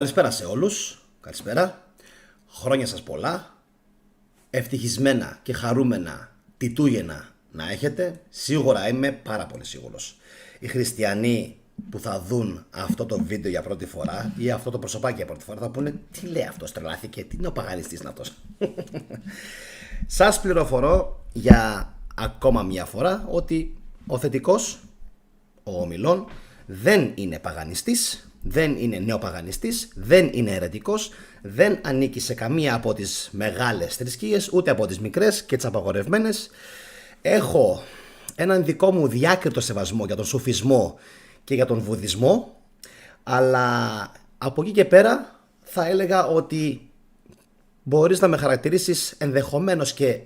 Καλησπέρα σε όλους, καλησπέρα, χρόνια σας πολλά, ευτυχισμένα και χαρούμενα Τιτούγεννα να έχετε, σίγουρα είμαι πάρα πολύ σίγουρος. Οι χριστιανοί που θα δουν αυτό το βίντεο για πρώτη φορά ή αυτό το προσωπάκι για πρώτη φορά θα πούνε τι λέει αυτός, τρελάθηκε, τι είναι ο παγανιστής είναι αυτός. Σας πληροφορώ για ακόμα μια φορά ότι ο θετικός, ο ομιλών, δεν είναι παγανιστής, δεν είναι νεοπαγανιστής, δεν είναι αιρετικός, δεν ανήκει σε καμία από τις μεγάλες θρησκείες, ούτε από τις μικρές και τις απαγορευμένες. Έχω έναν δικό μου διάκριτο σεβασμό για τον σουφισμό και για τον βουδισμό, αλλά από εκεί και πέρα θα έλεγα ότι μπορείς να με χαρακτηρίσεις ενδεχομένως και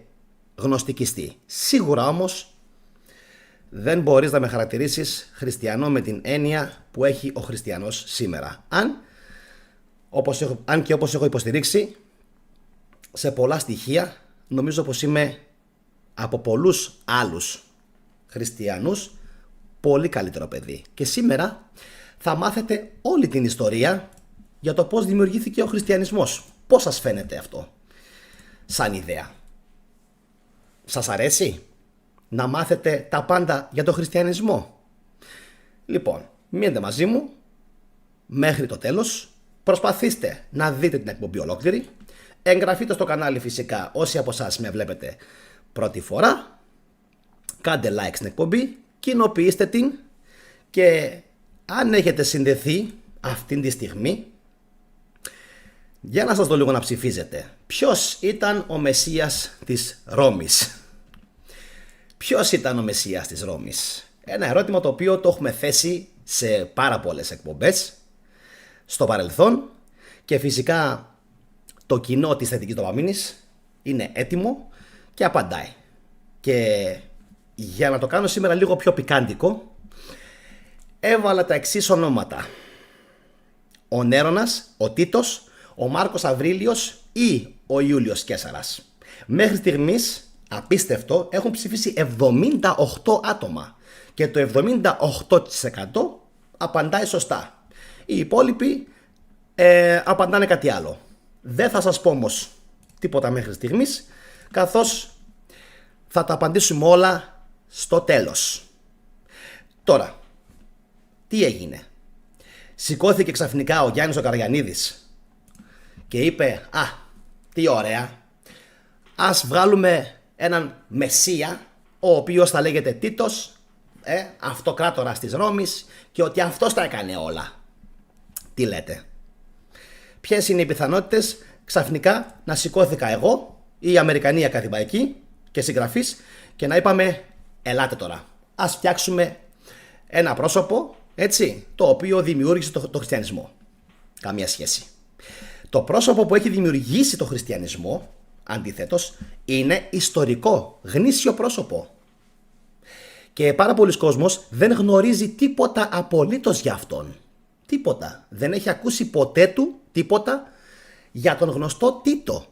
γνωστικιστή. Σίγουρα όμως δεν μπορείς να με χαρακτηρίσεις χριστιανό με την έννοια που έχει ο χριστιανός σήμερα. Αν και όπως έχω υποστηρίξει σε πολλά στοιχεία, νομίζω πως είμαι από πολλούς άλλους χριστιανούς πολύ καλύτερο παιδί. Και σήμερα θα μάθετε όλη την ιστορία για το πώς δημιουργήθηκε ο χριστιανισμός. Πώς σας φαίνεται αυτό σαν ιδέα? Σας αρέσει να μάθετε τα πάντα για τον χριστιανισμό? Λοιπόν, μείνετε μαζί μου μέχρι το τέλος. Προσπαθήστε να δείτε την εκπομπή ολόκληρη. Εγγραφείτε στο κανάλι φυσικά όσοι από εσάς με βλέπετε πρώτη φορά. Κάντε like στην εκπομπή, κοινοποιήστε την και αν έχετε συνδεθεί αυτήν τη στιγμή, για να σας δω λίγο να ψηφίζετε. Ποιος ήταν ο Μεσσίας της Ρώμης? Ποιος ήταν ο Μεσσίας της Ρώμης? Ένα ερώτημα το οποίο το έχουμε θέσει σε πάρα πολλές εκπομπές στο παρελθόν και φυσικά το κοινό της θετικής δοπαμίνης είναι έτοιμο και απαντάει. Και για να το κάνω σήμερα λίγο πιο πικάντικο, έβαλα τα εξής ονόματα: ο Νέρονας, ο Τίτος, ο Μάρκος Αβρίλιος ή ο Ιούλιος Καίσαρας. Μέχρι στιγμής, απίστευτο, έχουν ψηφίσει 78 άτομα και το 78% απαντάει σωστά. Οι υπόλοιποι απαντάνε κάτι άλλο. Δεν θα σας πω όμως τίποτα μέχρι στιγμής, καθώς θα τα απαντήσουμε όλα στο τέλος. Τώρα, τι έγινε? Σηκώθηκε ξαφνικά ο Γιάννης ο Καραγιαννίδης και είπε τι ωραία, ας βγάλουμε έναν Μεσσία ο οποίος θα λέγεται Τίτος, αυτοκράτορας της Ρώμης, και ότι αυτός τα έκανε όλα. Τι λέτε? Ποιες είναι οι πιθανότητες ξαφνικά να σηκώθηκα εγώ ή οι Αμερικανοί ακαδημαϊκοί και συγγραφείς και να είπαμε ελάτε τώρα, ας φτιάξουμε ένα πρόσωπο, έτσι, το οποίο δημιούργησε το χριστιανισμό? Καμία σχέση. Το πρόσωπο που έχει δημιουργήσει το χριστιανισμό, αντιθέτως, είναι ιστορικό, γνήσιο πρόσωπο. Και πάρα πολλοί κόσμος δεν γνωρίζει τίποτα απολύτως για αυτόν. Τίποτα. Δεν έχει ακούσει ποτέ του τίποτα για τον γνωστό Τίτο.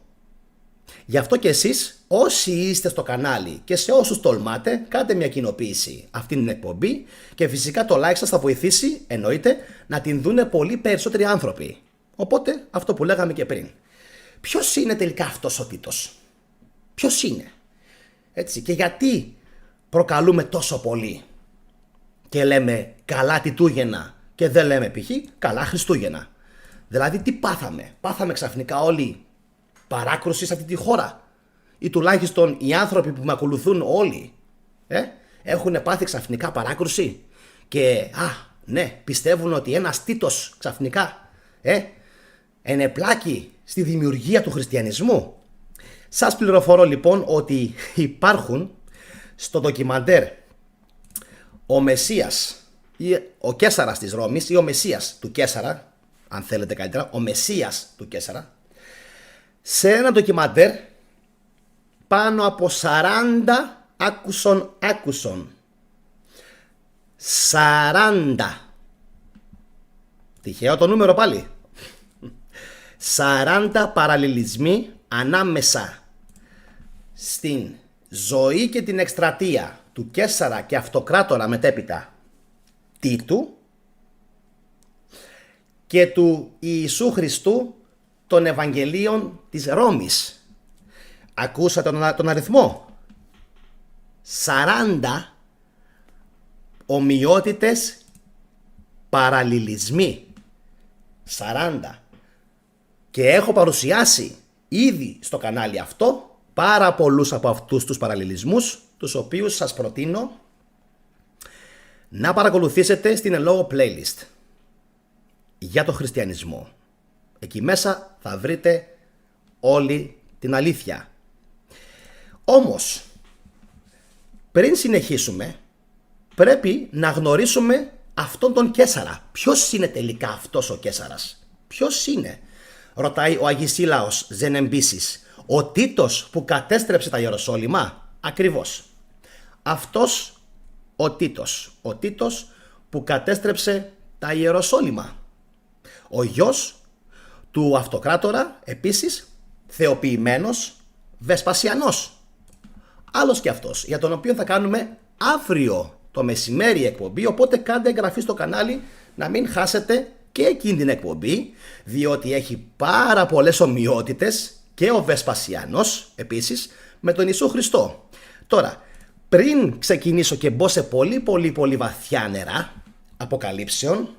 Γι' αυτό και εσείς, όσοι είστε στο κανάλι και σε όσους τολμάτε, κάντε μια κοινοποίηση αυτήν την εκπομπή και φυσικά το like σας θα βοηθήσει, εννοείται, να την δούνε πολύ περισσότεροι άνθρωποι. Οπότε, αυτό που λέγαμε και πριν. Ποιος είναι τελικά αυτός ο Τίτος? Ποιος είναι? Έτσι, και γιατί προκαλούμε τόσο πολύ και λέμε καλά Τιτούγεννα και δεν λέμε π.χ. καλά Χριστούγεννα? Δηλαδή τι πάθαμε? Πάθαμε ξαφνικά όλοι παράκρουση σε αυτή τη χώρα? Ή τουλάχιστον οι άνθρωποι που με ακολουθούν όλοι έχουν πάθει ξαφνικά παράκρουση και ναι, πιστεύουν ότι ένας Τίτος ξαφνικά ενεπλάκει στη δημιουργία του χριστιανισμού? Σας πληροφορώ λοιπόν ότι υπάρχουν στο ντοκιμαντέρ ο Μεσσίας ή ο Καίσαρας της Ρώμης ή ο Μεσσίας του Καίσαρα, αν θέλετε καλύτερα, ο Μεσσίας του Καίσαρα, σε ένα ντοκιμαντέρ πάνω από 40 άκουσον 40, τυχαίο το νούμερο πάλι, 40 παραλληλισμοί ανάμεσα στην ζωή και την εκστρατεία του Καίσαρα και αυτοκράτορα μετέπειτα Τίτου και του Ιησού Χριστού των Ευαγγελίων της Ρώμης. Ακούσατε τον αριθμό? 40 ομοιότητες παραλληλισμοί. 40. Και έχω παρουσιάσει ήδη στο κανάλι αυτό πάρα πολλούς από αυτούς τους παραλληλισμούς, τους οποίους σας προτείνω να παρακολουθήσετε στην εν λόγω playlist για το χριστιανισμό. Εκεί μέσα θα βρείτε όλη την αλήθεια. Όμως, πριν συνεχίσουμε, πρέπει να γνωρίσουμε αυτόν τον Καίσαρα. Ποιος είναι τελικά αυτός ο Καίσαρας? Ποιος είναι? Ρωτάει ο Αγισίλαος Ζενεμπίσης. Ο Τίτος που κατέστρεψε τα Ιεροσόλυμα? Ακριβώς. Αυτός ο Τίτος. Ο Τίτος που κατέστρεψε τα Ιεροσόλυμα. Ο γιος του αυτοκράτορα, επίσης θεοποιημένος Βεσπασιανός. Άλλος και αυτός, για τον οποίο θα κάνουμε αύριο το μεσημέρι εκπομπή, οπότε κάντε εγγραφή στο κανάλι να μην χάσετε και εκείνη την εκπομπή, διότι έχει πάρα πολλές ομοιότητες και ο Βεσπασιανός επίσης με τον Ιησού Χριστό. Τώρα, πριν ξεκινήσω και μπω σε πολύ βαθιά νερά αποκαλύψεων,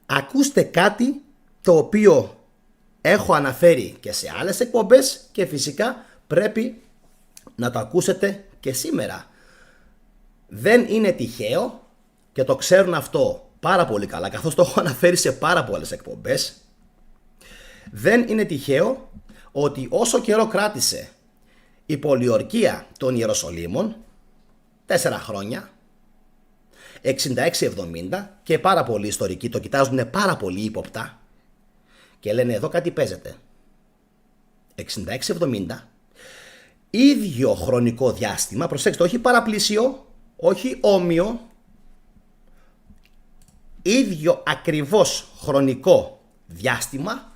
ακούστε κάτι το οποίο έχω αναφέρει και σε άλλες εκπομπές και φυσικά πρέπει να το ακούσετε και σήμερα. Δεν είναι τυχαίο και το ξέρουν αυτό πάρα πολύ καλά, καθώς το έχω αναφέρει σε πάρα πολλές εκπομπές. Δεν είναι τυχαίο ότι όσο καιρό κράτησε η πολιορκία των Ιεροσολύμων, 4 χρόνια, 66-70, και πάρα πολλοί ιστορικοί το κοιτάζουν πάρα πολύ ύποπτα και λένε εδώ κάτι παίζεται. 66-70, ίδιο χρονικό διάστημα, προσέξτε, όχι παραπλήσιο, όχι όμοιο, ίδιο ακριβώς χρονικό διάστημα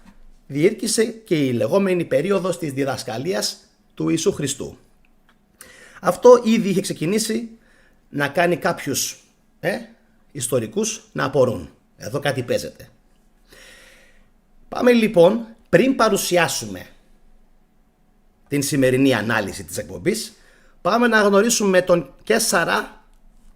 διήρκησε και η λεγόμενη περίοδος της διδασκαλίας του Ιησού Χριστού. Αυτό ήδη είχε ξεκινήσει να κάνει κάποιους ιστορικούς να απορούν. Εδώ κάτι παίζεται. Πάμε λοιπόν, πριν παρουσιάσουμε την σημερινή ανάλυση της εκπομπής, πάμε να γνωρίσουμε τον Καίσαρα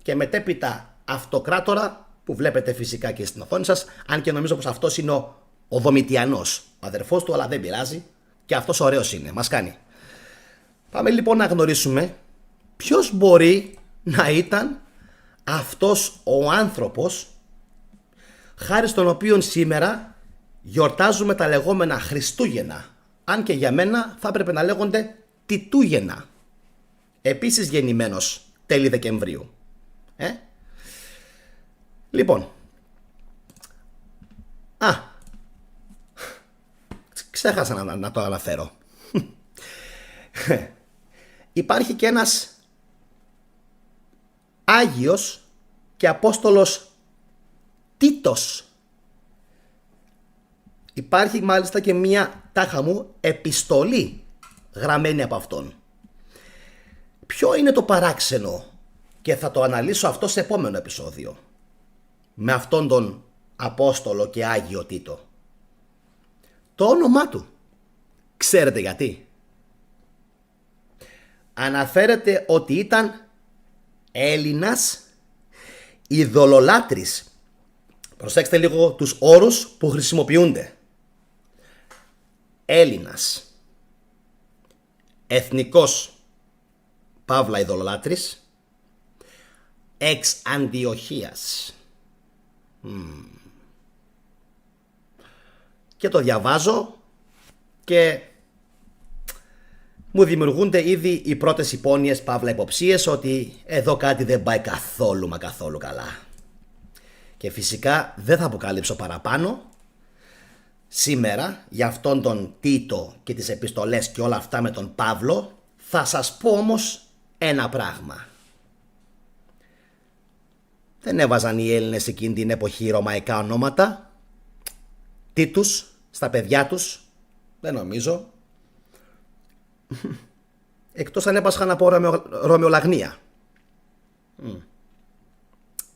και μετέπειτα αυτοκράτορα που βλέπετε φυσικά και στην οθόνη σας, αν και νομίζω πως αυτός είναι ο Δομητιανός, ο αδερφός του, αλλά δεν πειράζει, και αυτός ωραίος είναι, μας κάνει. Πάμε λοιπόν να γνωρίσουμε ποιος μπορεί να ήταν αυτός ο άνθρωπος χάρη στον οποίον σήμερα γιορτάζουμε τα λεγόμενα Χριστούγεννα, αν και για μένα θα έπρεπε να λέγονται Τιτούγεννα, επίσης γεννημένος τέλη Δεκεμβρίου. Λοιπόν, ξέχασα να το αναφέρω. Υπάρχει και ένας Άγιος και Απόστολος Τίτος. Υπάρχει μάλιστα και μία, τάχα μου, επιστολή γραμμένη από αυτόν. Ποιο είναι το παράξενο? Και θα το αναλύσω αυτό σε επόμενο επεισόδιο, με αυτόν τον Απόστολο και Άγιο Τίτο. Το όνομά του. Ξέρετε γιατί? Αναφέρεται ότι ήταν Έλληνας ειδωλολάτρης. Προσέξτε λίγο τους όρους που χρησιμοποιούνται. Έλληνας, εθνικός παύλα ειδωλολάτρης, εξ Αντιοχίας. Και το διαβάζω και μου δημιουργούνται ήδη οι πρώτες υπόνοιες παύλα υποψίες ότι εδώ κάτι δεν πάει καθόλου μα καθόλου καλά. Και φυσικά δεν θα αποκαλύψω παραπάνω σήμερα για αυτόν τον Τίτο και τις επιστολές και όλα αυτά με τον Παύλο. Θα σας πω όμως ένα πράγμα. Δεν έβαζαν οι Έλληνες εκείνη την εποχή ρωμαϊκά ονόματα, Τίτους, στα παιδιά τους? Δεν νομίζω. Εκτός αν έπασχαν από Ρωμαιολαγνία.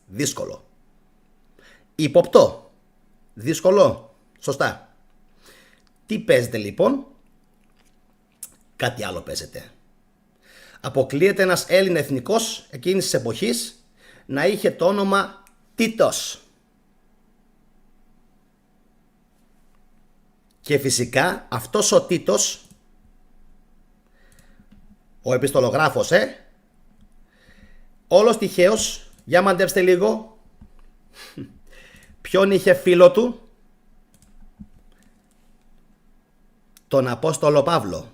Δύσκολο. Υποπτώ. Δύσκολο. Σωστά. Τι παίζεται λοιπόν? Κάτι άλλο παίζεται. Αποκλείεται ένας Έλληνα εθνικός εκείνης της εποχής να είχε το όνομα Τίτος. Και φυσικά αυτός ο Τίτος, ο επιστολογράφος, όλος τυχαίος, για μαντέψτε λίγο, ποιον είχε φίλο του? Τον Απόστολο Παύλο,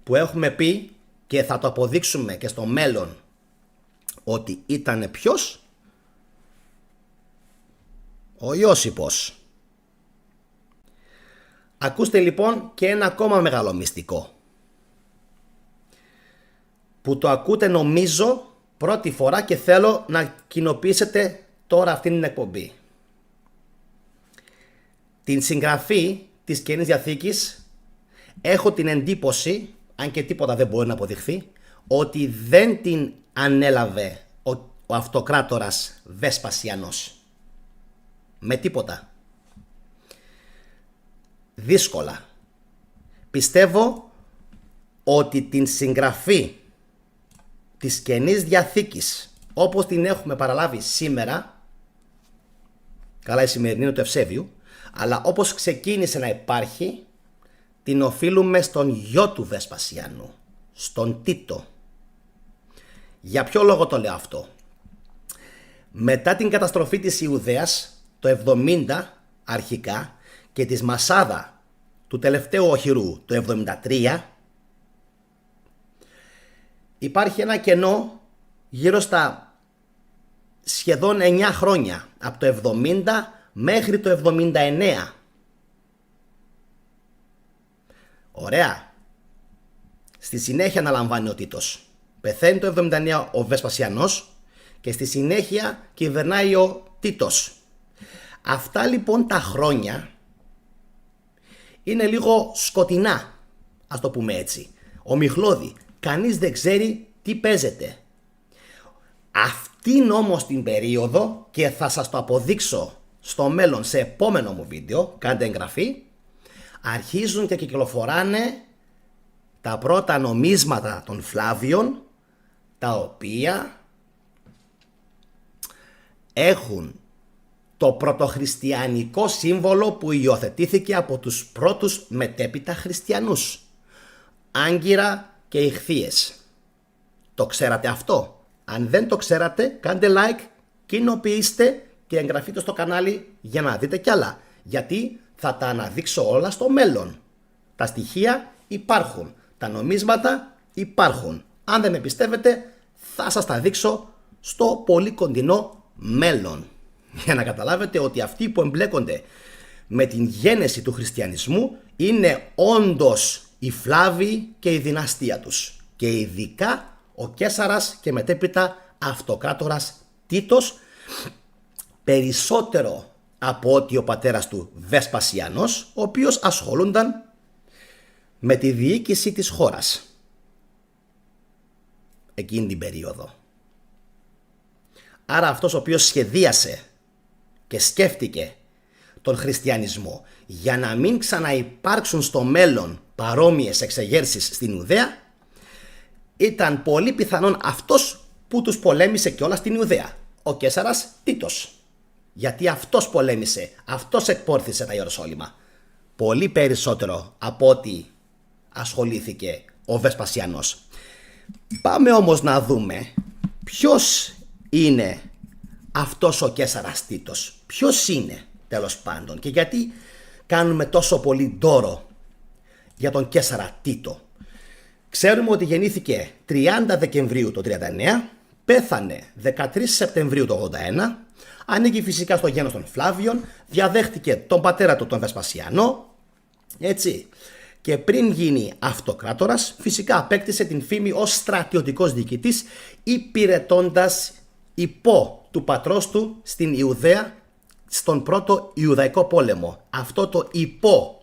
που έχουμε πει και θα το αποδείξουμε και στο μέλλον ότι ήταν ποιος? Ο Ιώσιπος. Ακούστε λοιπόν και ένα ακόμα μεγάλο μυστικό, που το ακούτε νομίζω πρώτη φορά και θέλω να κοινοποιήσετε τώρα αυτήν την εκπομπή. Την συγγραφή της Καινής Διαθήκης έχω την εντύπωση, αν και τίποτα δεν μπορεί να αποδειχθεί, ότι δεν την ανέλαβε ο αυτοκράτορας Βεσπασιανός. Με τίποτα. Δύσκολα. Πιστεύω ότι την συγγραφή της Καινής Διαθήκης, όπως την έχουμε παραλάβει σήμερα, καλά η σημερινή είναι του Ευσέβιου, αλλά όπως ξεκίνησε να υπάρχει, την οφείλουμε στον γιο του Βεσπασιανού, στον Τίτο. Για ποιο λόγο το λέω αυτό? Μετά την καταστροφή της Ιουδαίας το 70 αρχικά και της Μασάδα του τελευταίου οχυρού το 73, υπάρχει ένα κενό γύρω στα σχεδόν 9 χρόνια, από το 70 μέχρι το 79. Ωραία. Στη συνέχεια αναλαμβάνει ο Τίτος. Πεθαίνει το 79 ο Βεσπασιανός και στη συνέχεια κυβερνάει ο Τίτος. Αυτά λοιπόν τα χρόνια είναι λίγο σκοτεινά, ας το πούμε έτσι. Ομιχλώδη. Κανείς δεν ξέρει τι παίζεται. Αυτήν όμως την περίοδο, και θα σας το αποδείξω στο μέλλον σε επόμενο μου βίντεο, κάντε εγγραφή, αρχίζουν και κυκλοφοράνε τα πρώτα νομίσματα των Φλάβιων, τα οποία έχουν το πρωτοχριστιανικό σύμβολο που υιοθετήθηκε από τους πρώτους μετέπειτα χριστιανούς. Άγκυρα και ιχθύες. Το ξέρατε αυτό? Αν δεν το ξέρατε, κάντε like, κοινοποιήστε και εγγραφείτε στο κανάλι για να δείτε κι άλλα. Γιατί θα τα αναδείξω όλα στο μέλλον. Τα στοιχεία υπάρχουν. Τα νομίσματα υπάρχουν. Αν δεν με πιστεύετε, θα σας τα δείξω στο πολύ κοντινό μέλλον. Για να καταλάβετε ότι αυτοί που εμπλέκονται με την γένεση του χριστιανισμού είναι όντως οι Φλάβοι και η δυναστεία τους. Και ειδικά ο Καίσαρας και μετέπειτα αυτοκράτορας Τίτος, περισσότερο από ότι ο πατέρας του Βεσπασιανός, ο οποίος ασχολούνταν με τη διοίκηση της χώρας εκείνη την περίοδο. Άρα αυτός ο οποίος σχεδίασε και σκέφτηκε τον χριστιανισμό για να μην ξαναυπάρξουν στο μέλλον παρόμοιες εξεγέρσεις στην Ιουδαία, ήταν πολύ πιθανόν αυτός που τους πολέμησε κιόλας στην Ιουδαία, ο Καίσαρας Τίτος. Γιατί αυτός πολέμησε, αυτός εκπόρθησε τα Ιεροσόλυμα. Πολύ περισσότερο από ό,τι ασχολήθηκε ο Βεσπασιανός. Πάμε όμως να δούμε ποιος είναι αυτός ο Καίσαρας Τίτος. Ποιος είναι τέλος πάντων και γιατί κάνουμε τόσο πολύ ντόρο για τον Καίσαρα Τίτο. Ξέρουμε ότι γεννήθηκε 30 Δεκεμβρίου το 39, πέθανε 13 Σεπτεμβρίου το 81, ανήκει φυσικά στο γένος των Φλάβιων, διαδέχτηκε τον πατέρα του τον Βεσπασιανό, έτσι. Και πριν γίνει αυτοκράτορας, φυσικά απέκτησε την φήμη ως στρατιωτικός διοικητής, υπηρετώντας υπό του πατρός του στην Ιουδαία, στον πρώτο Ιουδαϊκό πόλεμο. Αυτό το υπό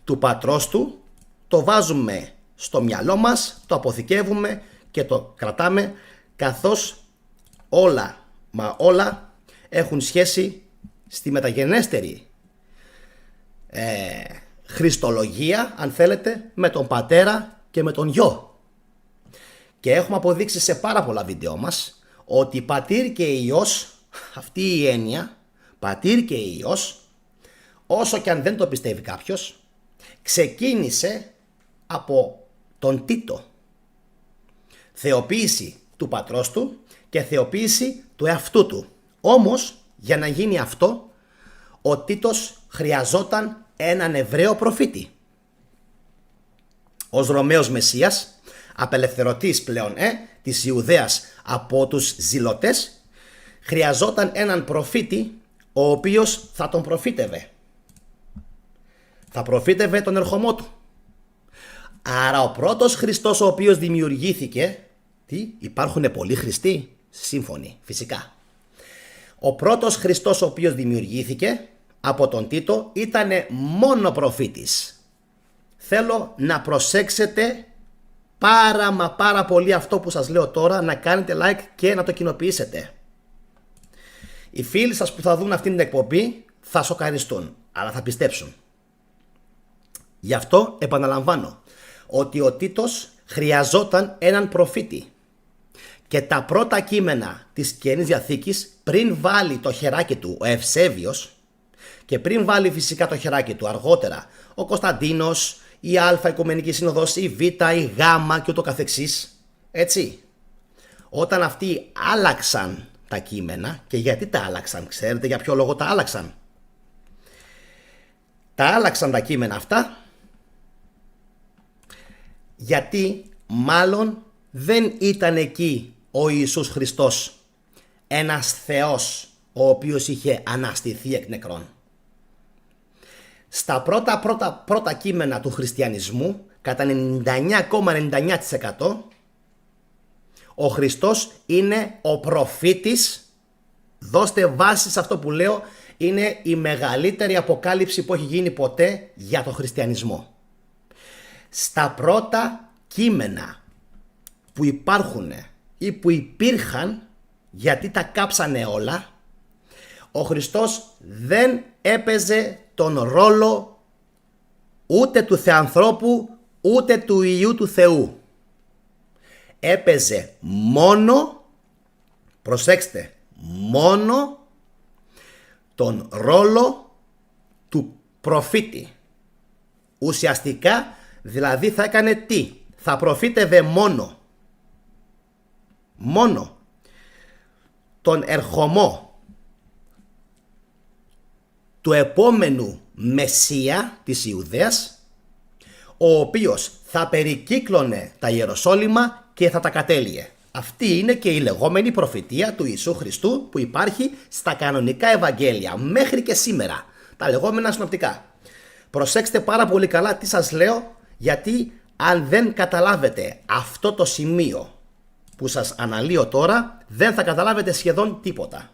του πατρός του το βάζουμε στο μυαλό μας, το αποθηκεύουμε και το κρατάμε, καθώς όλα έχουν σχέση στη μεταγενέστερη χριστολογία, αν θέλετε, με τον πατέρα και με τον γιο. Και έχουμε αποδείξει σε πάρα πολλά βίντεο μας ότι πατήρ και Υιός, αυτή η έννοια, πατήρ και Υιός, όσο και αν δεν το πιστεύει κάποιος, ξεκίνησε από τον Τίτο. Θεοποίηση του πατρός του και θεοποίηση του εαυτού του. Όμως, για να γίνει αυτό, ο Τίτος χρειαζόταν έναν Εβραίο προφήτη. Ως Ρωμαίος Μεσσίας, απελευθερωτής πλέον της Ιουδαίας από τους ζηλωτές, χρειαζόταν έναν προφήτη ο οποίος θα τον προφήτευε. Θα προφήτευε τον ερχομό του. Άρα ο πρώτος Χριστός ο οποίος δημιουργήθηκε, υπάρχουν πολλοί Χριστοί, σύμφωνοι φυσικά. Ο πρώτος Χριστός ο οποίος δημιουργήθηκε από τον Τίτο ήταν μόνο προφήτης. Θέλω να προσέξετε πάρα πολύ αυτό που σας λέω τώρα, να κάνετε like και να το κοινοποιήσετε. Οι φίλοι σας που θα δουν αυτήν την εκπομπή θα σοκαριστούν, αλλά θα πιστέψουν. Γι' αυτό επαναλαμβάνω ότι ο Τίτος χρειαζόταν έναν προφήτη. Και τα πρώτα κείμενα της Καινής Διαθήκης, πριν βάλει το χεράκι του ο Ευσέβιος και πριν βάλει φυσικά το χεράκι του αργότερα ο Κωνσταντίνος, η Α Οικουμενική Σύνοδος, η Β, η Γ και ούτω καθεξής, έτσι, όταν αυτοί άλλαξαν τα κείμενα, και γιατί τα άλλαξαν, ξέρετε για ποιο λόγο τα άλλαξαν? Τα άλλαξαν τα κείμενα αυτά γιατί μάλλον δεν ήταν εκεί ο Ιησούς Χριστός, ένας Θεός ο οποίος είχε αναστηθεί εκ νεκρών. Στα πρώτα κείμενα του χριστιανισμού, κατά 99,99% ο Χριστός είναι ο προφήτης. Δώστε βάση σε αυτό που λέω, είναι η μεγαλύτερη αποκάλυψη που έχει γίνει ποτέ για το χριστιανισμό. Στα πρώτα κείμενα που υπάρχουν ή που υπήρχαν, γιατί τα κάψανε όλα, ο Χριστός δεν έπαιζε τον ρόλο ούτε του Θεανθρώπου ούτε του Υιού του Θεού. Έπαιζε μόνο, προσέξτε, μόνο τον ρόλο του προφήτη. Ουσιαστικά δηλαδή θα έκανε τι? Θα προφήτευε μόνο τον ερχομό του επόμενου Μεσσία της Ιουδαίας, ο οποίος θα περικύκλωνε τα Ιεροσόλυμα και θα τα κατέλειε. Αυτή είναι και η λεγόμενη προφητεία του Ιησού Χριστού που υπάρχει στα κανονικά Ευαγγέλια μέχρι και σήμερα, τα λεγόμενα συνοπτικά. Προσέξτε πάρα πολύ καλά τι σας λέω, γιατί αν δεν καταλάβετε αυτό το σημείο που σας αναλύω τώρα, δεν θα καταλάβετε σχεδόν τίποτα.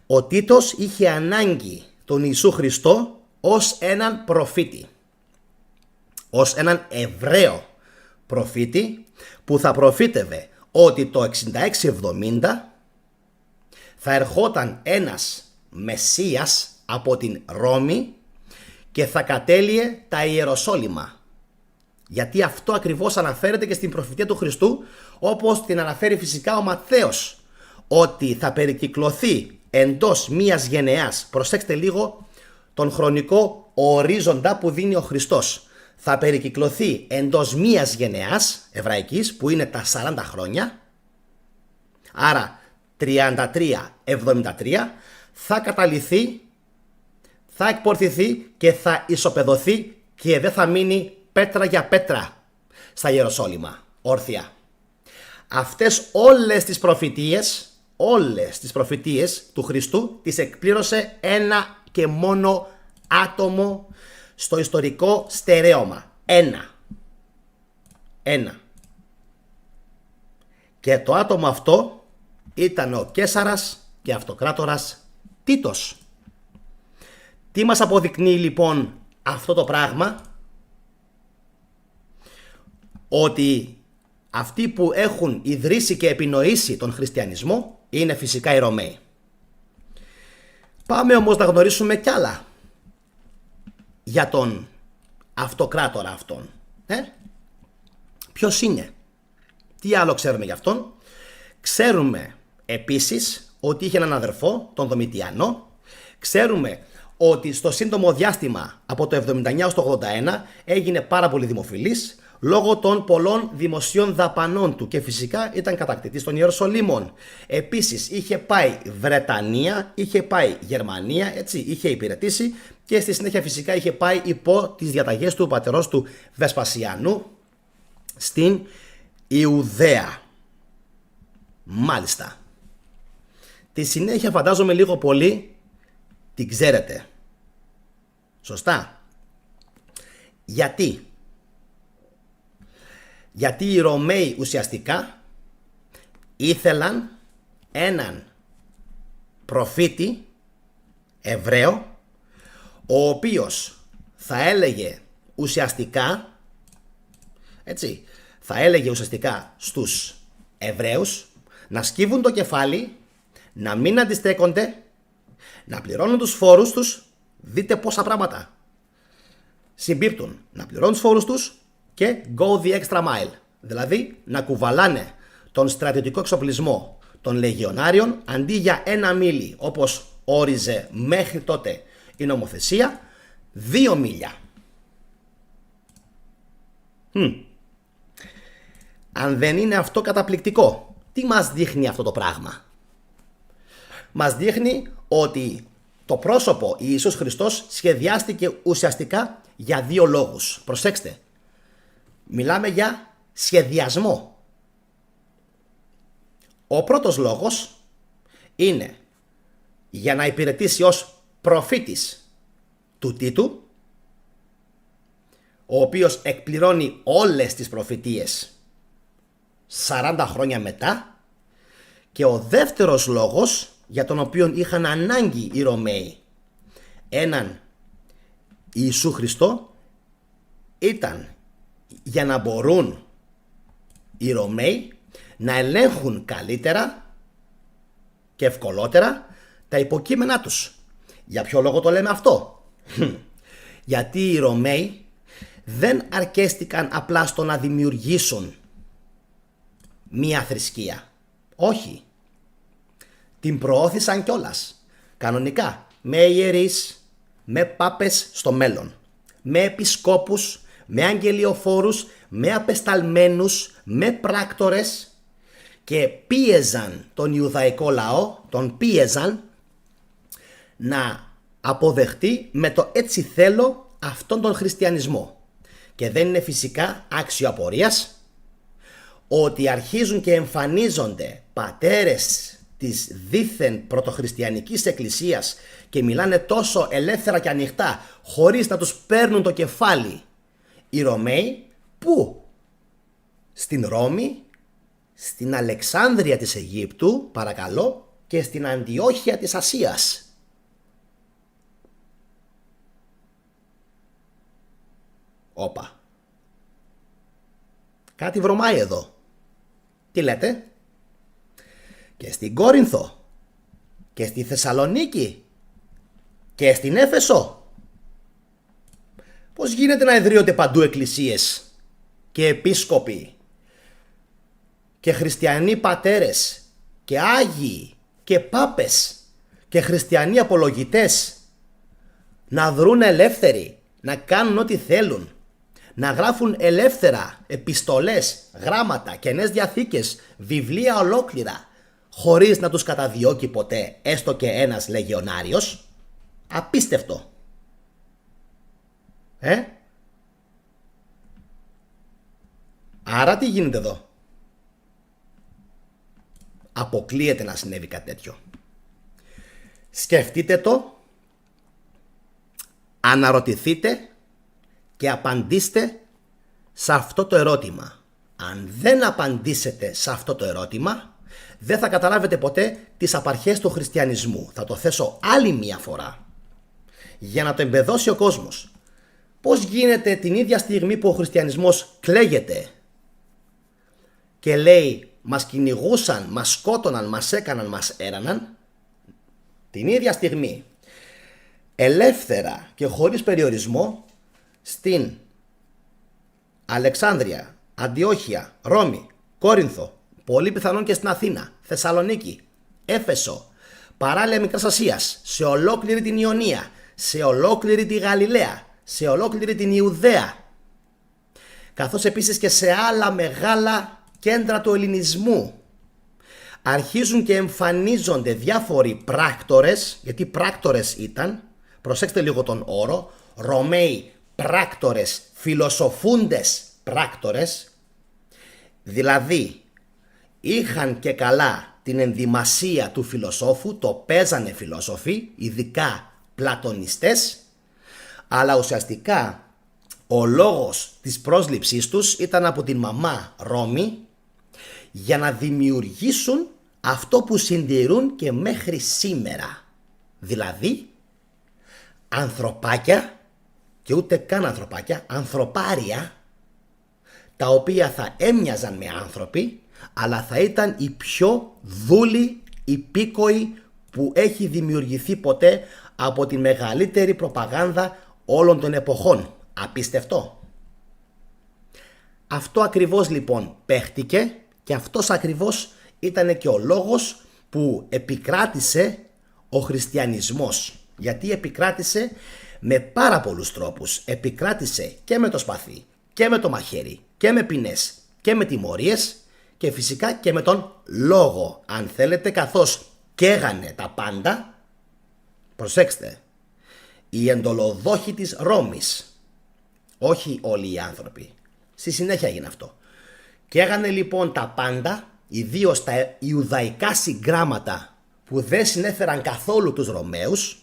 Ο Τίτος είχε ανάγκη τον Ιησού Χριστό ως έναν προφήτη, ως έναν Εβραίο προφήτη που θα προφήτευε ότι το 66-70 θα ερχόταν ένας Μεσσίας από την Ρώμη και θα κατέλειε τα Ιεροσόλυμα. Γιατί αυτό ακριβώς αναφέρεται και στην προφητεία του Χριστού, όπως την αναφέρει φυσικά ο Ματθαίος, ότι θα περικυκλωθεί εντός μίας γενεάς. Προσέξτε λίγο τον χρονικό ορίζοντα που δίνει ο Χριστός. Θα περικυκλωθεί εντός μίας γενεάς εβραϊκής, που είναι τα 40 χρόνια, άρα 33-73, θα καταλυθεί, θα εκπορθηθεί και θα ισοπεδωθεί και δεν θα μείνει πέτρα για πέτρα στα Ιεροσόλυμα όρθια. Αυτές όλες τις προφητείες του Χριστού τις εκπλήρωσε ένα και μόνο άτομο στο ιστορικό στερέωμα. Ένα. Και το άτομο αυτό ήταν ο Καίσαρας και αυτοκράτορας Τίτος. Τι μας αποδεικνύει λοιπόν αυτό το πράγμα? Ότι αυτοί που έχουν ιδρύσει και επινοήσει τον χριστιανισμό είναι φυσικά οι Ρωμαίοι. Πάμε όμως να γνωρίσουμε κι άλλα για τον αυτοκράτορα αυτόν. Ποιος είναι? Τι άλλο ξέρουμε γι' αυτόν? Ξέρουμε επίσης ότι είχε έναν αδερφό, τον Δομητιανό. Ξέρουμε ότι στο σύντομο διάστημα από το 79 στο 81 έγινε πάρα πολύ δημοφιλής λόγω των πολλών δημοσίων δαπανών του και φυσικά ήταν κατακτητής των Ιεροσολύμων. Επίσης είχε πάει Βρετανία, είχε πάει Γερμανία, έτσι, είχε υπηρετήσει και στη συνέχεια φυσικά είχε πάει υπό τις διαταγές του πατερός του Βεσπασιανού στην Ιουδαία. Μάλιστα. Τη συνέχεια φαντάζομαι λίγο πολύ την ξέρετε. Σωστά? Γιατί? Γιατί οι Ρωμαίοι ουσιαστικά ήθελαν έναν προφήτη Εβραίο, ο οποίος θα έλεγε ουσιαστικά, έτσι, θα έλεγε ουσιαστικά στους Εβραίους να σκύβουν το κεφάλι, να μην αντιστέκονται, να πληρώνουν τους φόρους τους. Δείτε πόσα πράγματα συμπίπτουν. Να πληρώνουν τους φόρους τους και go the extra mile. Δηλαδή να κουβαλάνε τον στρατιωτικό εξοπλισμό των λεγιονάριων αντί για 1 μίλι όπως όριζε μέχρι τότε η νομοθεσία, 2 μίλια. Αν δεν είναι αυτό καταπληκτικό, τι μας δείχνει αυτό το πράγμα? Μας δείχνει ότι το πρόσωπο Ιησούς Χριστός σχεδιάστηκε ουσιαστικά για 2 λόγους. Προσέξτε, μιλάμε για σχεδιασμό. Ο πρώτος λόγος είναι για να υπηρετήσει ως προφήτης του Τίτου, ο οποίος εκπληρώνει όλες τις προφητείες 40 χρόνια μετά, και ο δεύτερος λόγος για τον οποίο είχαν ανάγκη οι Ρωμαίοι έναν Ιησού Χριστό ήταν για να μπορούν οι Ρωμαίοι να ελέγχουν καλύτερα και ευκολότερα τα υποκείμενά τους. Για ποιο λόγο το λέμε αυτό? Γιατί οι Ρωμαίοι δεν αρκέστηκαν απλά στο να δημιουργήσουν μία θρησκεία. Όχι. Την προώθησαν κιόλας. Κανονικά. Με ιερείς, με πάπες στο μέλλον. Με επισκόπους, με αγγελιοφόρους, με απεσταλμένους, με πράκτορες, και πίεζαν τον Ιουδαϊκό λαό, τον πίεζαν να αποδεχτεί με το έτσι θέλω αυτόν τον χριστιανισμό. Και δεν είναι φυσικά άξιο απορίας ότι αρχίζουν και εμφανίζονται πατέρες της δήθεν πρωτοχριστιανικής εκκλησίας και μιλάνε τόσο ελεύθερα και ανοιχτά χωρίς να τους παίρνουν το κεφάλι οι Ρωμαίοι. Πού? Στην Ρώμη, στην Αλεξάνδρεια της Αιγύπτου, παρακαλώ, και στην Αντιόχεια της Ασίας. Όπα. Κάτι βρωμάει εδώ. Τι λέτε? Και στην Κόρινθο και στη Θεσσαλονίκη και στην Έφεσο. Πώς γίνεται να ιδρύονται παντού εκκλησίες και επίσκοποι και χριστιανοί πατέρες και άγιοι και πάπες και χριστιανοί απολογητές να δρούν ελεύθεροι, να κάνουν ό,τι θέλουν, να γράφουν ελεύθερα επιστολές, γράμματα, καινές διαθήκες, βιβλία ολόκληρα, χωρίς να τους καταδιώκει ποτέ έστω και ένας λεγεωνάριος? Απίστευτο. Άρα τι γίνεται εδώ? Αποκλείεται να συνέβη κάτι τέτοιο. Σκεφτείτε το, αναρωτηθείτε και απαντήστε σε αυτό το ερώτημα. Αν δεν απαντήσετε σε αυτό το ερώτημα, δεν θα καταλάβετε ποτέ τις απαρχές του χριστιανισμού. Θα το θέσω άλλη μία φορά για να το εμπεδώσει ο κόσμος. Πώς γίνεται την ίδια στιγμή που ο χριστιανισμός κλαίγεται και λέει μας κυνηγούσαν, μας σκότωναν, μας έκαναν, μας έραναν, την ίδια στιγμή ελεύθερα και χωρίς περιορισμό στην Αλεξάνδρεια, Αντιόχεια, Ρώμη, Κόρινθο, πολύ πιθανόν και στην Αθήνα, Θεσσαλονίκη, Έφεσο, παράλια Μικράς Ασίας, σε ολόκληρη την Ιωνία, σε ολόκληρη τη Γαλιλαία, σε ολόκληρη την Ιουδαία, καθώς επίσης και σε άλλα μεγάλα κέντρα του ελληνισμού, αρχίζουν και εμφανίζονται διάφοροι πράκτορες, γιατί πράκτορες ήταν, προσέξτε λίγο τον όρο, Ρωμαίοι πράκτορες, φιλοσοφούντες πράκτορες, δηλαδή είχαν και καλά την ενδυμασία του φιλοσόφου, το παίζανε φιλόσοφοι, ειδικά πλατωνιστές, αλλά ουσιαστικά ο λόγος της πρόσληψής τους ήταν από την μαμά Ρώμη για να δημιουργήσουν αυτό που συντηρούν και μέχρι σήμερα. Δηλαδή ανθρωπάκια, και ούτε καν ανθρωπάκια, ανθρωπάρια, τα οποία θα έμοιαζαν με άνθρωποι, αλλά θα ήταν οι πιο δούλοι υπήκοοι που έχει δημιουργηθεί ποτέ από τη μεγαλύτερη προπαγάνδα όλων των εποχών. Απίστευτο. Αυτό ακριβώς λοιπόν παίχτηκε και αυτός ακριβώς ήταν και ο λόγος που επικράτησε ο χριστιανισμός. Γιατί επικράτησε με πάρα πολλούς τρόπους. Επικράτησε και με το σπαθί και με το μαχαίρι και με ποινές και με τιμωρίες και φυσικά και με τον λόγο, αν θέλετε, καθώς καίγανε τα πάντα. Προσέξτε, οι εντολοδόχοι της Ρώμης, όχι όλοι οι άνθρωποι, στη συνέχεια έγινε αυτό, καίγανε λοιπόν τα πάντα, ιδίως τα ιουδαϊκά συγγράμματα που δεν συνέφεραν καθόλου τους Ρωμαίους.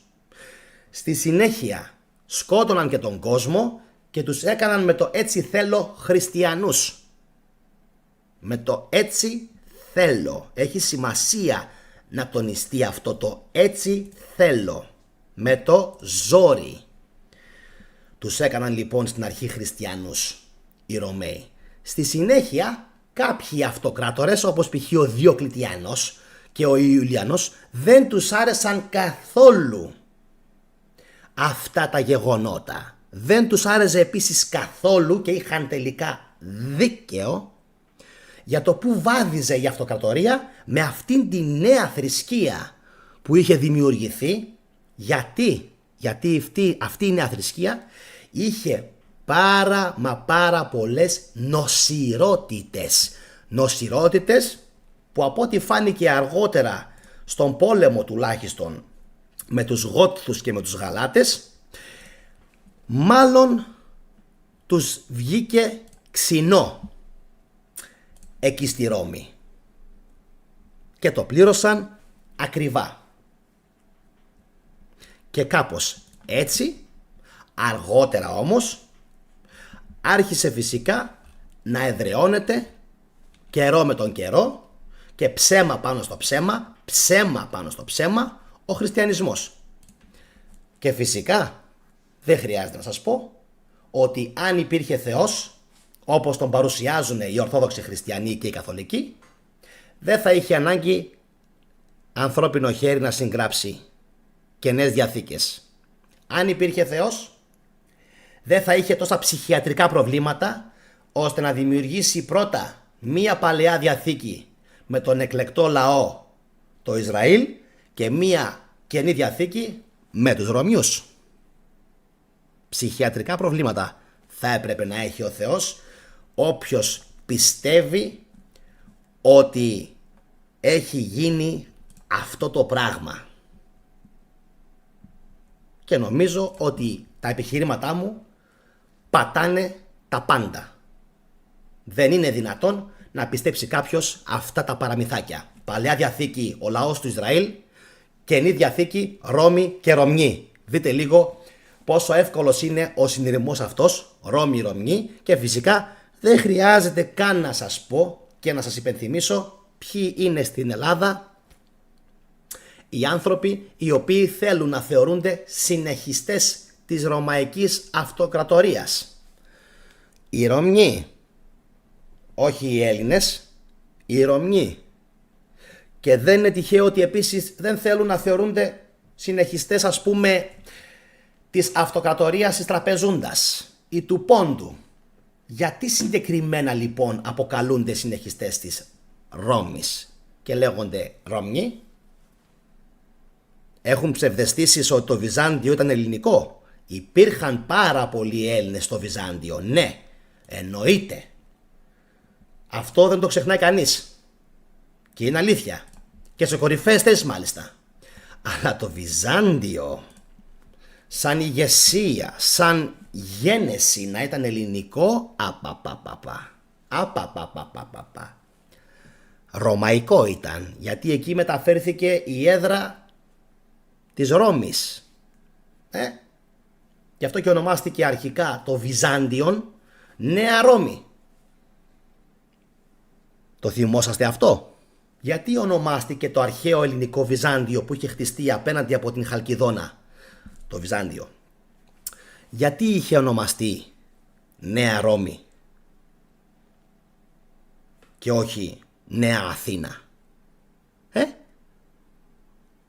Στη συνέχεια σκότωναν και τον κόσμο και τους έκαναν με το έτσι θέλω χριστιανούς. Με το έτσι θέλω. Έχει σημασία να τονιστεί αυτό το έτσι θέλω. Με το ζόρι. Τους έκαναν λοιπόν στην αρχή χριστιανούς οι Ρωμαίοι. Στη συνέχεια κάποιοι αυτοκράτορες, όπως π.χ. ο Διοκλητιάνος και ο Ιουλιανός, δεν τους άρεσαν καθόλου αυτά τα γεγονότα. Δεν τους άρεσε επίσης καθόλου, και είχαν τελικά δίκαιο, για το που βάδιζε η αυτοκρατορία με αυτήν τη νέα θρησκεία που είχε δημιουργηθεί. Γιατί αυτή η νέα θρησκεία είχε πάρα πολλές νοσηρότητες. Νοσηρότητες που από ό,τι φάνηκε αργότερα στον πόλεμο τουλάχιστον με τους Γότθους και με τους Γαλάτες, μάλλον τους βγήκε ξινό εκεί στη Ρώμη και το πλήρωσαν ακριβά. Και κάπως έτσι, αργότερα όμως, άρχισε φυσικά να εδραιώνεται καιρό με τον καιρό και ψέμα πάνω στο ψέμα, ψέμα πάνω στο ψέμα, ο χριστιανισμός. Και φυσικά δεν χρειάζεται να σας πω ότι αν υπήρχε Θεός, όπως τον παρουσιάζουν οι Ορθόδοξοι Χριστιανοί και οι Καθολικοί, δεν θα είχε ανάγκη ανθρώπινο χέρι να συγγράψει Καινές Διαθήκες. Αν υπήρχε Θεός, δεν θα είχε τόσα ψυχιατρικά προβλήματα ώστε να δημιουργήσει πρώτα μία Παλαιά Διαθήκη με τον εκλεκτό λαό το Ισραήλ και μία Καινή Διαθήκη με τους Ρωμιούς. Ψυχιατρικά προβλήματα θα έπρεπε να έχει ο Θεός όποιος πιστεύει ότι έχει γίνει αυτό το πράγμα. Και νομίζω ότι τα επιχειρήματά μου πατάνε τα πάντα. Δεν είναι δυνατόν να πιστέψει κάποιος αυτά τα παραμυθάκια. Παλαιά Διαθήκη ο λαός του Ισραήλ, Καινή Διαθήκη Ρώμη και Ρωμιοί. Δείτε λίγο πόσο εύκολος είναι ο συνειρμός αυτός, Ρώμη-Ρωμιοί, και φυσικά δεν χρειάζεται καν να σας πω και να σας υπενθυμίσω ποιοι είναι στην Ελλάδα οι άνθρωποι οι οποίοι θέλουν να θεωρούνται συνεχιστές της Ρωμαϊκής Αυτοκρατορίας. Οι Ρωμιοί, όχι οι Έλληνες, οι Ρωμιοί. Και δεν είναι τυχαίο ότι επίσης δεν θέλουν να θεωρούνται συνεχιστές, ας πούμε, της αυτοκρατορίας της Τραπεζούντας ή του Πόντου. Γιατί συγκεκριμένα λοιπόν αποκαλούνται συνεχιστές της Ρώμης και λέγονται Ρωμιοί? Έχουν ψευδεστήσεις ότι το Βυζάντιο ήταν ελληνικό? Υπήρχαν πάρα πολλοί Έλληνες στο Βυζάντιο, ναι, εννοείται. Αυτό δεν το ξεχνάει κανείς. Και είναι αλήθεια. Και σε κορυφαίες θέσεις μάλιστα. Αλλά το Βυζάντιο, σαν ηγεσία, σαν γένεση να ήταν ελληνικό, ρωμαϊκό ήταν. Γιατί εκεί μεταφέρθηκε η έδρα της Ρώμης. Γι' αυτό και ονομάστηκε αρχικά το Βυζάντιον Νέα Ρώμη. Το θυμόσαστε αυτό? Γιατί ονομάστηκε το αρχαίο ελληνικό Βυζάντιο που είχε χτιστεί απέναντι από την Χαλκιδόνα, το Βυζάντιο? Γιατί είχε ονομαστεί Νέα Ρώμη και όχι Νέα Αθήνα?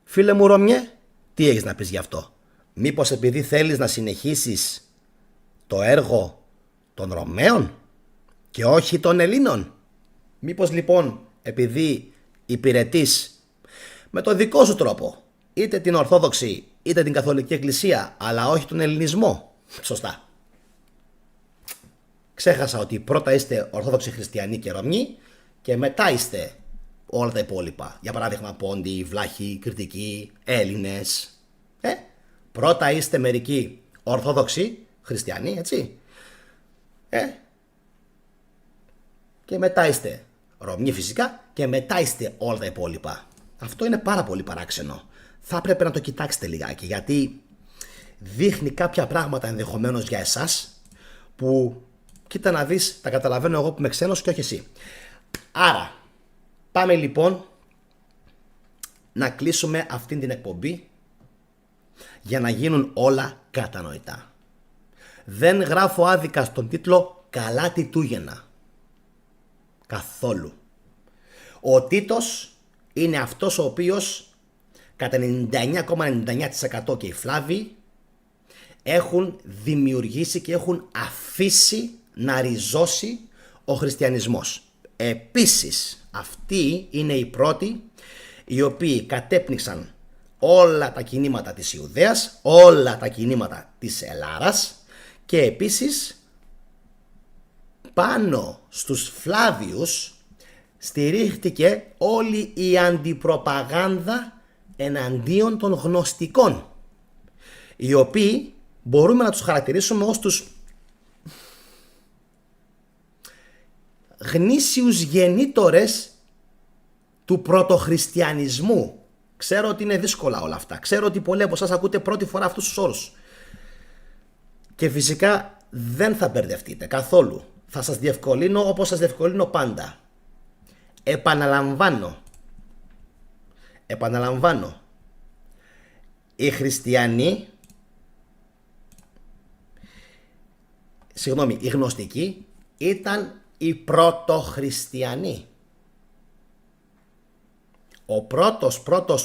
Φίλε μου Ρωμιέ, τι έχεις να πεις γι' αυτό? Μήπως επειδή θέλεις να συνεχίσεις το έργο των Ρωμαίων και όχι των Ελλήνων? Μήπως λοιπόν επειδή υπηρετείς με το δικό σου τρόπο είτε την Ορθόδοξη είτε την Καθολική Εκκλησία, αλλά όχι τον Ελληνισμό? Σωστά. Ξέχασα ότι πρώτα είστε Ορθόδοξοι Χριστιανοί και Ρωμιοί και μετά είστε όλα τα υπόλοιπα. Για παράδειγμα Πόντιοι, Βλάχοι, Κρητικοί, Έλληνες. Πρώτα είστε μερικοί Ορθόδοξοι Χριστιανοί, έτσι. Και μετά είστε Ρωμιοί φυσικά και μετά είστε όλα τα υπόλοιπα. Αυτό είναι πάρα πολύ παράξενο. Θα έπρεπε να το κοιτάξετε λιγάκι, γιατί δείχνει κάποια πράγματα ενδεχομένως για εσάς που, κοίτα να δεις, τα καταλαβαίνω εγώ που είμαι ξένος και όχι εσύ. Άρα πάμε λοιπόν να κλείσουμε αυτήν την εκπομπή για να γίνουν όλα κατανοητά. Δεν γράφω άδικα στον τίτλο «Καλά Τιτούγεννα». Καθόλου. Ο Τίτος είναι αυτός ο οποίος κατά 99,99% και οι Φλάβοι έχουν δημιουργήσει και έχουν αφήσει να ριζώσει ο χριστιανισμός. Επίσης αυτοί είναι οι πρώτοι οι οποίοι κατέπνιξαν όλα τα κινήματα της Ιουδαίας, όλα τα κινήματα της Ελλάδας και επίσης πάνω στους Φλάβιους στηρίχτηκε όλη η αντιπροπαγάνδα εναντίον των γνωστικών, οι οποίοι μπορούμε να τους χαρακτηρίσουμε ως τους γνήσιους γεννήτορες του πρωτοχριστιανισμού. Ξέρω ότι είναι δύσκολα όλα αυτά. Ξέρω ότι πολλοί από εσάς ακούτε πρώτη φορά αυτούς τους όρους. Και φυσικά δεν θα μπερδευτείτε καθόλου. Θα σας διευκολύνω όπως σας διευκολύνω πάντα. Επαναλαμβάνω. Οι χριστιανοί, οι γνωστικοί ήταν οι πρωτοχριστιανοί. Ο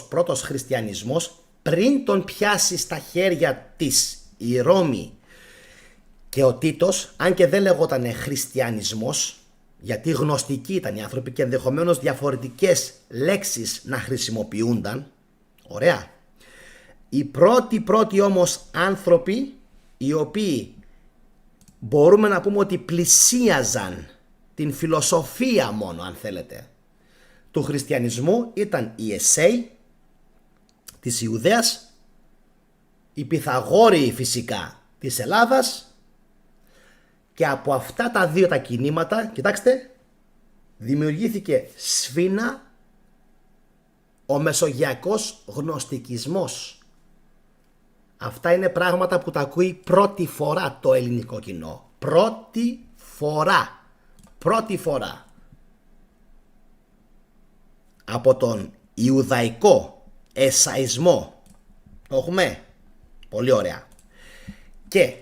πρώτος χριστιανισμός, πριν τον πιάσει στα χέρια της η Ρώμη και ο Τίτος, αν και δεν λεγόταν χριστιανισμός, γιατί γνωστικοί ήταν οι άνθρωποι και ενδεχομένως διαφορετικές λέξεις να χρησιμοποιούνταν, ωραία, οι πρώτοι όμως άνθρωποι οι οποίοι μπορούμε να πούμε ότι πλησίαζαν την φιλοσοφία μόνο, αν θέλετε, του χριστιανισμού ήταν οι Εσσέοι της Ιουδαίας, οι Πυθαγόροι φυσικά της Ελλάδας, και από αυτά τα δύο τα κινήματα, κοιτάξτε, δημιουργήθηκε σφήνα ο μεσογειακός γνωστικισμός. Αυτά είναι πράγματα που τα ακούει πρώτη φορά το ελληνικό κοινό. Πρώτη φορά. Από τον Ιουδαϊκό Εσσαϊσμό. Το έχουμε. Πολύ ωραία. Και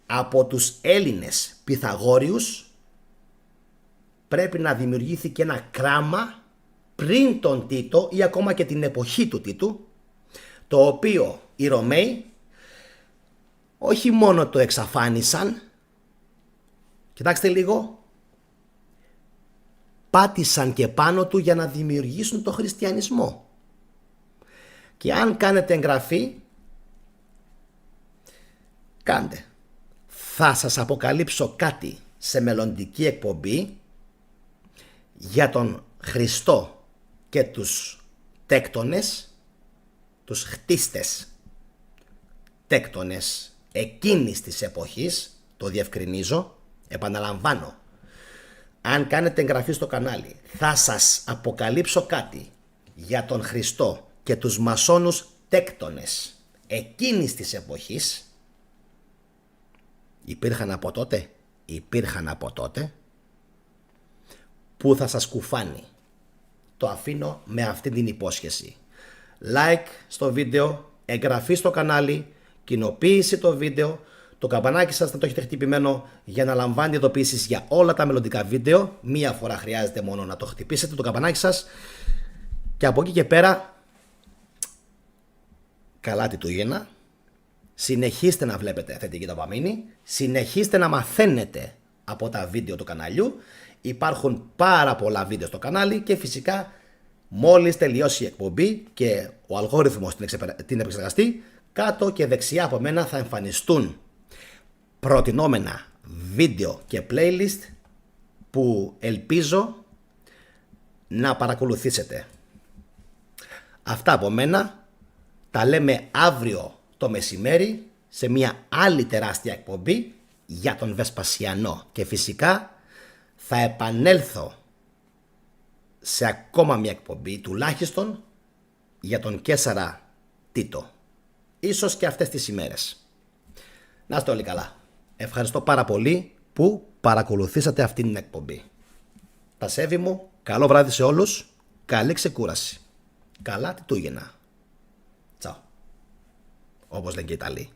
από τους Έλληνες Πυθαγόριους πρέπει να δημιουργήθηκε ένα κράμα πριν τον Τίτο ή ακόμα και την εποχή του Τίτου, το οποίο οι Ρωμαίοι όχι μόνο το εξαφάνισαν, κοιτάξτε λίγο, πάτησαν και πάνω του για να δημιουργήσουν το χριστιανισμό. Και αν κάνετε εγγραφή, κάντε. Θα σας αποκαλύψω κάτι σε μελλοντική εκπομπή για τον Χριστό και τους τέκτονες, τους χτίστες τέκτονες εκείνης της εποχής, το διευκρινίζω, επαναλαμβάνω. Αν κάνετε εγγραφή στο κανάλι, θα σας αποκαλύψω κάτι για τον Χριστό και τους μασόνους τέκτονες εκείνης της εποχής. Υπήρχαν από τότε που θα σας κουφάνει. Το αφήνω με αυτή την υπόσχεση. Like στο βίντεο, εγγραφή στο κανάλι, κοινοποίηση το βίντεο, το καμπανάκι σας να το έχετε χτυπημένο για να λαμβάνει ειδοποιήσεις για όλα τα μελλοντικά βίντεο. Μία φορά χρειάζεται μόνο να το χτυπήσετε το καμπανάκι σας. Και από εκεί και πέρα, καλά Χριστούγεννα. Συνεχίστε να βλέπετε θετική δοπαμίνη, συνεχίστε να μαθαίνετε από τα βίντεο του καναλιού. Υπάρχουν πάρα πολλά βίντεο στο κανάλι και φυσικά μόλις τελειώσει η εκπομπή και ο αλγόριθμος την επεξεργαστεί, κάτω και δεξιά από μένα θα εμφανιστούν προτινόμενα βίντεο και playlist που ελπίζω να παρακολουθήσετε. Αυτά από μένα, τα λέμε αύριο το μεσημέρι σε μια άλλη τεράστια εκπομπή για τον Βεσπασιανό και φυσικά θα επανέλθω σε ακόμα μια εκπομπή τουλάχιστον για τον Καίσαρα Τίτο, ίσως και αυτές τις ημέρες. Να είστε όλοι καλά. Ευχαριστώ πάρα πολύ που παρακολουθήσατε αυτήν την εκπομπή. Τα σέβη μου, καλό βράδυ σε όλους, καλή ξεκούραση. Καλά Χριστούγεννα. Τσάου. Όπως λένε και οι Ιταλοί.